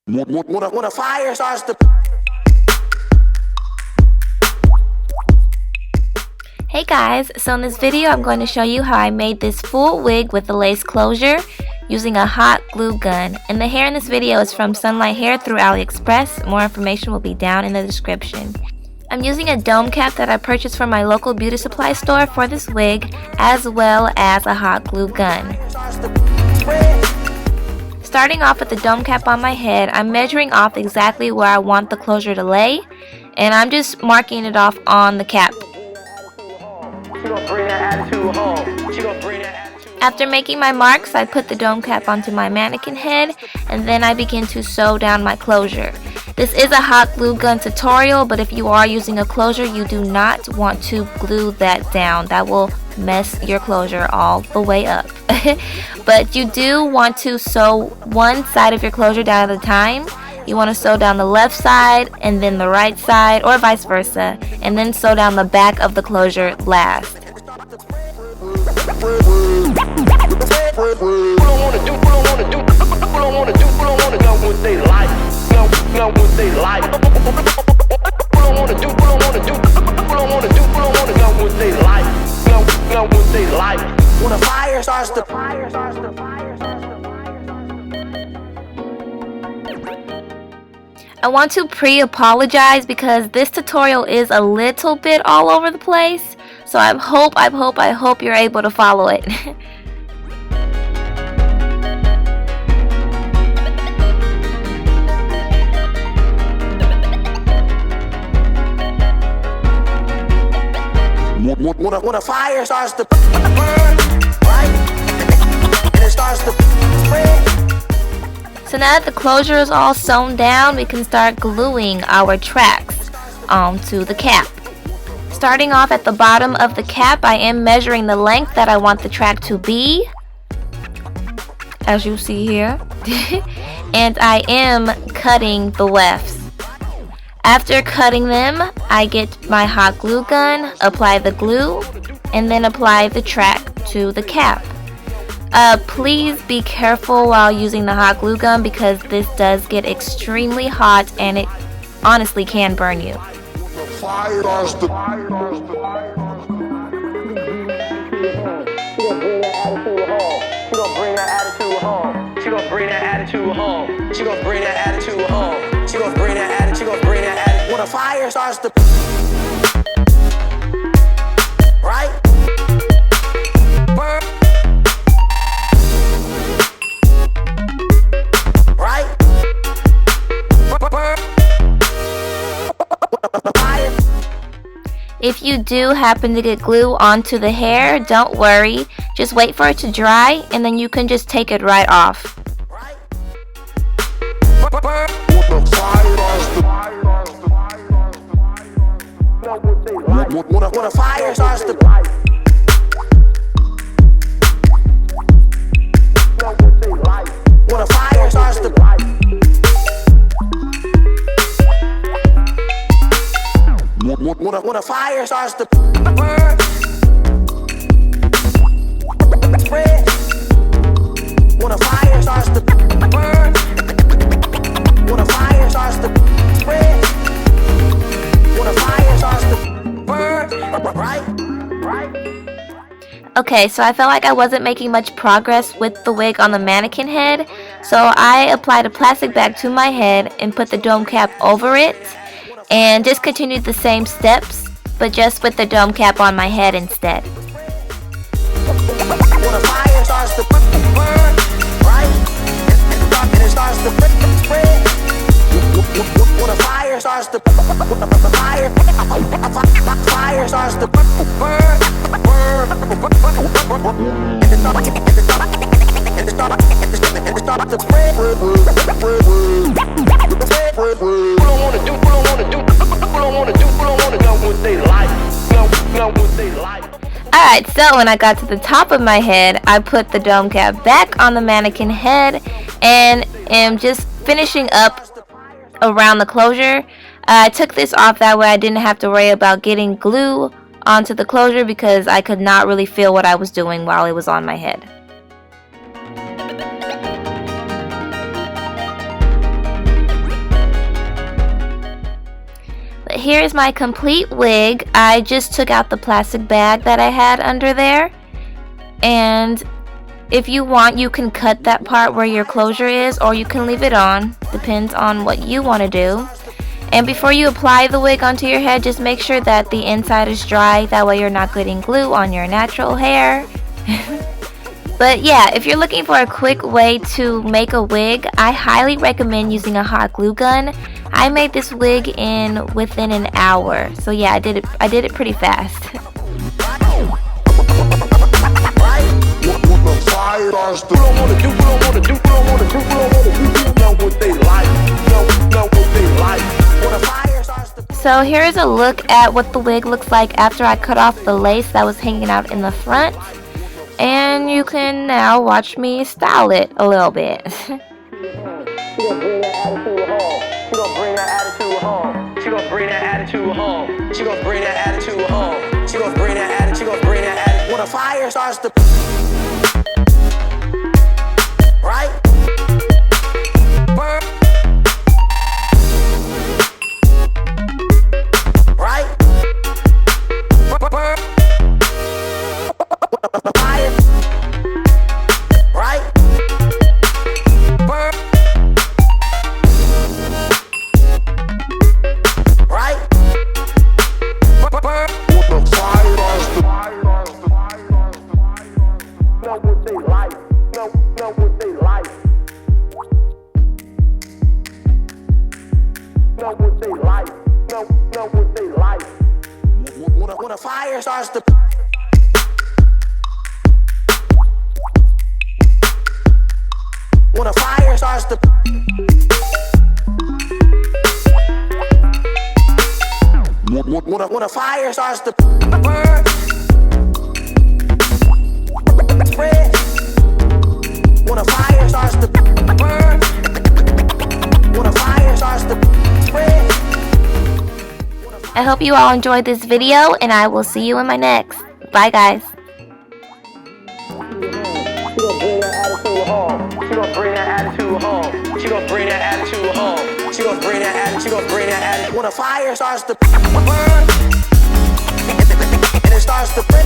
When a fire starts to... Hey guys, so in this video I'm going to show you how I made this full wig with a lace closure using a hot glue gun. And the hair in this video is from Sunlight Hair through Aliexpress. More information will be down in the description. I'm using a dome cap that I purchased from my local beauty supply store for this wig, as well as a hot glue gun. Starting off with the dome cap on my head, I'm measuring off exactly where I want the closure to lay, and I'm just marking it off on the cap. After making my marks, I put the dome cap onto my mannequin head, and then I begin to sew down my closure. This is a hot glue gun tutorial, but if you are using a closure, you do not want to glue that down. That will mess your closure all the way up. But you do want to sew one side of your closure down at a time. You want to sew down the left side and then the right side, or vice versa, and then sew down the back of the closure last. When a fire starts to... I want to pre-apologize because this tutorial is a little bit all over the place. So I hope you're able to follow it. When a fire starts to burn, right? And it starts to spread. So now that the closure is all sewn down, we can start gluing our tracks onto the cap. Starting off at the bottom of the cap, I am measuring the length that I want the track to be, as you see here. And I am cutting the wefts. After cutting them, I get my hot glue gun, apply the glue, and then apply the track to the cap. Please be careful while using the hot glue gun because this does get extremely hot and it honestly can burn you. When a fire starts to... right? Burn. Right? Burn. If you do happen to get glue onto the hair, don't worry. Just wait for it to dry and then you can just take it right off. When a fire starts to... When a fire starts to... When a fire starts to burn, spread. When a fire starts to burn, when a fire starts to spread, when a fire starts to burn, right? Okay, so I felt like I wasn't making much progress with the wig on the mannequin head, so I applied a plastic bag to my head and put the dome cap over it, and just continued the same steps, but just with the dome cap on my head instead. When a fire starts to burn, right? And it starts to spread. When a fire starts to fire starts to burn, and it starts to spread. Alright, so when I got to the top of my head, I put the dome cap back on the mannequin head and am just finishing up around the closure. I took this off that way I didn't have to worry about getting glue onto the closure because I could not really feel what I was doing while it was on my head. here is my complete wig. I just took out the plastic bag that I had under there. And if you want, you can cut that part where your closure is, or you can leave it on. Depends on what you want to do. And before you apply the wig onto your head, just make sure that the inside is dry. That way you're not getting glue on your natural hair. But yeah, if you're looking for a quick way to make a wig, I highly recommend using a hot glue gun. I made this wig within an hour. So yeah, I did it pretty fast. So here is a look at what the wig looks like after I cut off the lace that was hanging out in the front. And you can now watch me style it a little bit. She gon' bring that attitude home. She gon' bring that attitude home. She gon' bring that attitude home. She gon' bring that attitude home. She gon' bring that attitude. She gon' bring that attitude. When a fire starts to, right? Burn. Right? Burn. Fire. Right? Burn. Right? Burn. With the fire know what they like. Know what they like. Know what they like. Know what they like. When a fire starts to, when a fire starts to, when a fire starts to burn, spread. When a fire starts to burn, when a fire starts to spread. I hope you all enjoyed this video, and I will see you in my next. Bye guys. She gon' bring that attitude home. She gon' bring that attitude home. She gon' bring that attitude. She gon' bring that attitude. When a fire starts to burn, and it starts to spread.